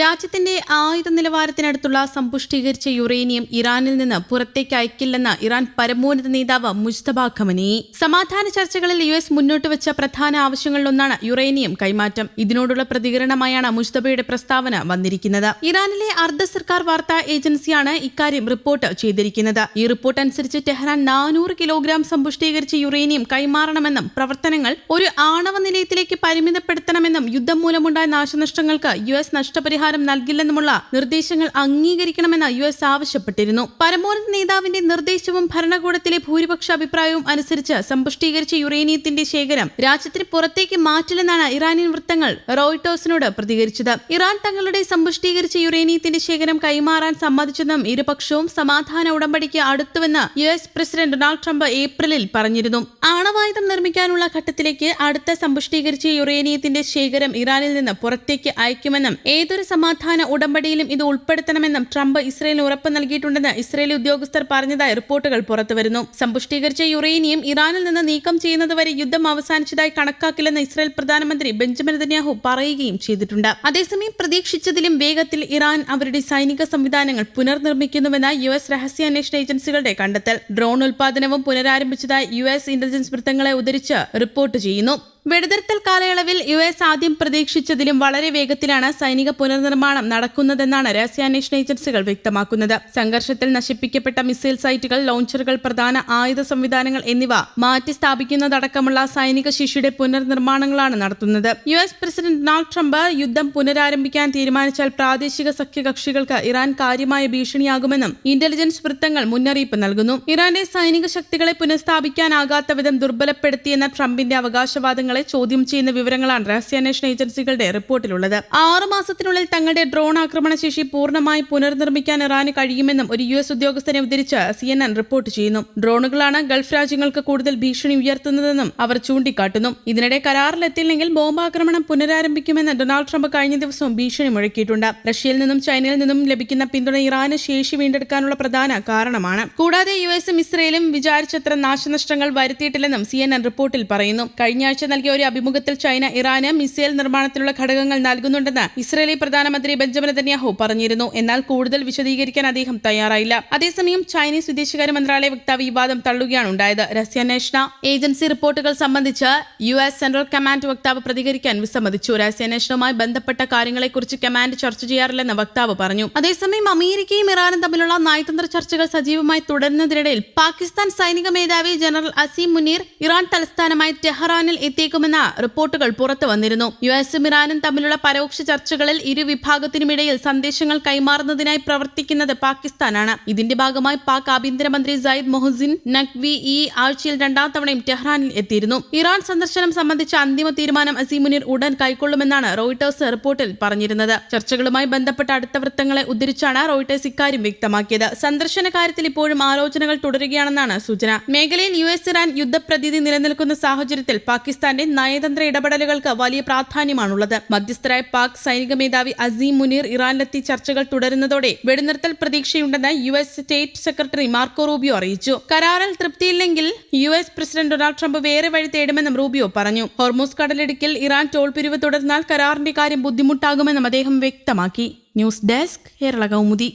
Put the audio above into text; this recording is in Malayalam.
രാജ്യത്തിന്റെ ആയുധ നിലവാരത്തിനടുത്തുള്ള സമ്പുഷ്ടീകരിച്ച യുറേനിയം ഇറാനിൽ നിന്ന് പുറത്തേക്ക് അയക്കില്ലെന്ന് ഇറാൻ പരമോന്നത നേതാവ് മുജ്തബ ഖമനേയി. സമാധാന ചർച്ചകളിൽ യുഎസ് മുന്നോട്ട് വെച്ച പ്രധാന ആവശ്യങ്ങളിലൊന്നാണ് യുറേനിയം കൈമാറ്റം. ഇതിനോടുള്ള പ്രതികരണമായാണ് മുജ്തബയുടെ പ്രസ്താവന വന്നിരിക്കുന്നത്. ഇറാനിലെ അർദ്ധ സർക്കാർ വാർത്താ ഏജൻസിയാണ് ഇക്കാര്യം റിപ്പോർട്ട് ചെയ്തിരിക്കുന്നത്. ഈ റിപ്പോർട്ട് അനുസരിച്ച് ടെഹ്റാൻ 400 കിലോഗ്രാം സമ്പുഷ്ടീകരിച്ച യുറേനിയം കൈമാറണമെന്നും പ്രവർത്തനങ്ങൾ ഒരു ആണവ നിലയത്തിലേക്ക് പരിമിതപ്പെടുത്തണമെന്നും യുദ്ധം മൂലമുണ്ടായ നാശനഷ്ടങ്ങൾക്ക് യുഎസ് നഷ്ടപരിഹാരം നൽകില്ലെന്നുമുള്ള നിർദ്ദേശങ്ങൾ അംഗീകരിക്കണമെന്ന് യുഎസ് ആവശ്യപ്പെട്ടിരുന്നു. പരമോന്നത നേതാവിന്റെ നിർദ്ദേശവും ഭരണകൂടത്തിലെ ഭൂരിപക്ഷ അഭിപ്രായവും അനുസരിച്ച് സമ്പുഷ്ടീകരിച്ച യുറേനിയത്തിന്റെ ശേഖരം രാജ്യത്തിന് പുറത്തേക്ക് മാറ്റില്ലെന്നാണ് ഇറാനിയൻ വൃത്തങ്ങൾ റോയിട്ടേഴ്സിനോട് പ്രതികരിച്ചത്. ഇറാൻ തങ്ങളുടെ സമ്പുഷ്ടീകരിച്ച യുറേനിയത്തിന്റെ ശേഖരം കൈമാറാൻ സമ്മതിച്ചെന്നും ഇരുപക്ഷവും സമാധാന ഉടമ്പടിക്ക് അടുത്തുവെന്ന് യുഎസ് പ്രസിഡന്റ് ഡൊണാൾഡ് ട്രംപ് ഏപ്രിലിൽ പറഞ്ഞിരുന്നു. ആണവായുധം നിർമ്മിക്കാനുള്ള ഘട്ടത്തിലേക്ക് അടുത്ത സമ്പുഷ്ടീകരിച്ച യുറേനിയത്തിന്റെ ശേഖരം ഇറാനിൽ നിന്ന് പുറത്തേക്ക് അയക്കുമെന്നും ഏതൊരു സമാധാന ഉടമ്പടിയിലും ഇത് ഉൾപ്പെടുത്തണമെന്നും ട്രംപ് ഇസ്രയേലിന് ഉറപ്പ് നൽകിയിട്ടുണ്ടെന്ന് ഇസ്രയേലി ഉദ്യോഗസ്ഥർ പറഞ്ഞതായി റിപ്പോർട്ടുകൾ പുറത്തുവരുന്നു. സമ്പുഷ്ടീകരിച്ച യുറേനിയം ഇറാനിൽ നിന്ന് നീക്കം ചെയ്യുന്നതുവരെ യുദ്ധം അവസാനിച്ചതായി കണക്കാക്കില്ലെന്ന് ഇസ്രയേൽ പ്രധാനമന്ത്രി ബെഞ്ചമിൻ നെതന്യാഹു പറയുകയും ചെയ്തിട്ടുണ്ട്. അതേസമയം പ്രതീക്ഷിച്ചതിലും വേഗത്തിൽ ഇറാൻ അവരുടെ സൈനിക സംവിധാനങ്ങൾ പുനർനിർമ്മിക്കുന്നുവെന്ന് യുഎസ് രഹസ്യാന്വേഷണ ഏജൻസികളുടെ കണ്ടെത്തൽ. ഡ്രോൺ ഉൽപാദനവും പുനരാരംഭിച്ചതായി യുഎസ് ഇന്റലിജൻസ് വൃത്തങ്ങളെ ഉദ്ധരിച്ച് റിപ്പോർട്ട് ചെയ്യുന്നു. വെടിനിർത്തൽ കാലയളവിൽ യുഎസ് ആദ്യം പ്രതീക്ഷിച്ചതിലും വളരെ വേഗത്തിലാണ് സൈനിക പുനർനിർമ്മാണം നടക്കുന്നതെന്നാണ് രഹസ്യാന്വേഷണ ഏജൻസികൾ വ്യക്തമാക്കുന്നത്. സംഘർഷത്തിൽ നശിപ്പിക്കപ്പെട്ട മിസൈൽ സൈറ്റുകൾ, ലോഞ്ചറുകൾ, പ്രധാന ആയുധ സംവിധാനങ്ങൾ എന്നിവ മാറ്റി സ്ഥാപിക്കുന്നതടക്കമുള്ള സൈനിക ശേഷിയുടെ പുനർനിർമ്മാണങ്ങളാണ് നടത്തുന്നത്. യുഎസ് പ്രസിഡന്റ് ഡൊണാൾഡ് ട്രംപ് യുദ്ധം പുനരാരംഭിക്കാൻ തീരുമാനിച്ചാൽ പ്രാദേശിക സഖ്യകക്ഷികൾക്ക് ഇറാൻ കാര്യമായ ഭീഷണിയാകുമെന്നും ഇന്റലിജൻസ് വൃത്തങ്ങൾ മുന്നറിയിപ്പ് നൽകുന്നു. ഇറാന്റെ സൈനിക ശക്തികളെ പുനഃസ്ഥാപിക്കാനാകാത്ത വിധം ദുർബലപ്പെടുത്തിയെന്ന ട്രംപിന്റെ അവകാശവാദങ്ങൾ ചോദ്യം ചെയ്യുന്ന വിവരങ്ങളാണ് രഹസ്യാന്വേഷണ ഏജൻസികളുടെ റിപ്പോർട്ടിലുള്ളത്. 6 മാസത്തിനുള്ളിൽ തങ്ങളുടെ ഡ്രോൺ ആക്രമണ ശേഷി പൂർണ്ണമായി പുനർനിർമ്മിക്കാൻ ഇറാന് കഴിയുമെന്നും ഒരു യുഎസ് ഉദ്യോഗസ്ഥനെ ഉദ്ധരിച്ച് CNN റിപ്പോർട്ട് ചെയ്യുന്നു. ഡ്രോണുകളാണ് ഗൾഫ് രാജ്യങ്ങൾക്ക് കൂടുതൽ ഭീഷണി ഉയർത്തുന്നതെന്നും അവർ ചൂണ്ടിക്കാട്ടുന്നു. ഇതിനിടെ കരാറിലെത്തിയില്ലെങ്കിൽ ബോംബാക്രമണം പുനരാരംഭിക്കുമെന്ന് ഡൊണാൾഡ് ട്രംപ് കഴിഞ്ഞ ദിവസവും ഭീഷണി മുഴക്കിയിട്ടുണ്ട്. റഷ്യയിൽ നിന്നും ചൈനയിൽ നിന്നും ലഭിക്കുന്ന പിന്തുണ ഇറാന് ശേഷി വീണ്ടെടുക്കാനുള്ള പ്രധാന കാരണമാണ്. കൂടാതെ യുഎസും ഇസ്രയേലും വിചാരിച്ചത്ര നാശനഷ്ടങ്ങൾ വരുത്തിയിട്ടില്ലെന്നും CNN റിപ്പോർട്ടിൽ പറയുന്നു. കഴിഞ്ഞ ആഴ്ച നൽകിയ ഒരു അഭിമുഖത്തിൽ ചൈന ഇറാന് മിസൈൽ നിർമ്മാണത്തിലുള്ള ഘടകങ്ങൾ നൽകുന്നുണ്ടെന്ന് ഇസ്രയേലി പ്രധാനമന്ത്രി ബെഞ്ചമിൻ നെതന്യാഹു പറഞ്ഞിരുന്നു. എന്നാൽ കൂടുതൽ വിശദീകരിക്കാൻ അദ്ദേഹം തയ്യാറായില്ല. അതേസമയം ചൈനീസ് വിദേശകാര്യ മന്ത്രാലയ വക്താവ് ഈ വാദം തള്ളുകയാണ് ഉണ്ടായത്. രഹസ്യാന്വേഷണ ഏജൻസി റിപ്പോർട്ടുകൾ സംബന്ധിച്ച് യുഎസ് സെൻട്രൽ കമാൻഡ് വക്താവ് പ്രതികരിക്കാൻ വിസമ്മതിച്ചു. രഹസ്യാന്വേഷണവുമായി ബന്ധപ്പെട്ട കാര്യങ്ങളെക്കുറിച്ച് കമാൻഡ് ചർച്ച ചെയ്യാറില്ലെന്ന് വക്താവ് പറഞ്ഞു. അതേസമയം അമേരിക്കയും ഇറാനും തമ്മിലുള്ള നയതന്ത്ര ചർച്ചകൾ സജീവമായി തുടരുന്നതിനിടയിൽ പാകിസ്ഥാൻ സൈനിക മേധാവി ജനറൽ അസീം മുനീർ ഇറാൻ തലസ്ഥാനമായ ടെഹ്റാനിൽ എത്തിയേക്കുമെന്ന റിപ്പോർട്ടുകൾ പുറത്തു വന്നിരുന്നു. യുഎസും ഇറാനും തമ്മിലുള്ള പരോക്ഷ ചർച്ചകളിൽ ഇരു വിഭാഗത്തിനുമിടയിൽ സന്ദേശങ്ങൾ കൈമാറുന്നതിനായി പ്രവർത്തിക്കുന്നത് പാകിസ്ഥാനാണ്. ഇതിന്റെ ഭാഗമായി പാക് ആഭ്യന്തരമന്ത്രി സയ്യിദ് മൊഹസിൻ നഖ്വി ഈ ആഴ്ചയിൽ 2ാം തവണയും ടെഹ്റാനിൽ എത്തിയിരുന്നു. ഇറാൻ സന്ദർശനം സംബന്ധിച്ച അന്തിമ തീരുമാനം അസീം മുനീർ ഉടൻ കൈക്കൊള്ളുമെന്നാണ് റോയിട്ടേഴ്സ് റിപ്പോർട്ടിൽ പറഞ്ഞിരുന്നത്. ചർച്ചകളുമായി ബന്ധപ്പെട്ട അടുത്ത വൃത്തങ്ങളെ ഉദ്ധരിച്ചാണ് റോയിട്ടേഴ്സ് ഇക്കാര്യം വ്യക്തമാക്കിയത്. സന്ദർശന കാര്യത്തിൽ ഇപ്പോഴും ആലോചനകൾ തുടരുകയാണെന്നാണ് സൂചന. മേഖലയിൽ യുഎസ് ഇറാൻ യുദ്ധപ്രതീതി നിലനിൽക്കുന്ന സാഹചര്യത്തിൽ പാകിസ്ഥാന്റെ നയതന്ത്ര ഇടപെടലുകൾക്ക് വലിയ പ്രാധാന്യമാണുള്ളത്. മധ്യസ്ഥരായ പാക് സൈനിക മേധാവി അസീം മുനീർ ഇറാനിലെത്തി ചർച്ചകൾ തുടരുന്നതോടെ വെടിനിർത്തൽ പ്രതീക്ഷയുണ്ടെന്ന് US state secretary Marco Rubio അറിയിച്ചു. കരാറിൽ തൃപ്തിയില്ലെങ്കിൽ യുഎസ് പ്രസിഡന്റ് ഡൊണാൾഡ് ട്രംപ് വേറെ വഴി തേടുമെന്നും റൂബിയോ പറഞ്ഞു. ഹോർമൂസ് കടലിടുക്കിൽ ഇറാൻ ടോൾ പിരിവ് തുടർന്നാൽ കരാറിന്റെ കാര്യം ബുദ്ധിമുട്ടാകുമെന്നും അദ്ദേഹം വ്യക്തമാക്കി. News desk Kerala Kaumudi.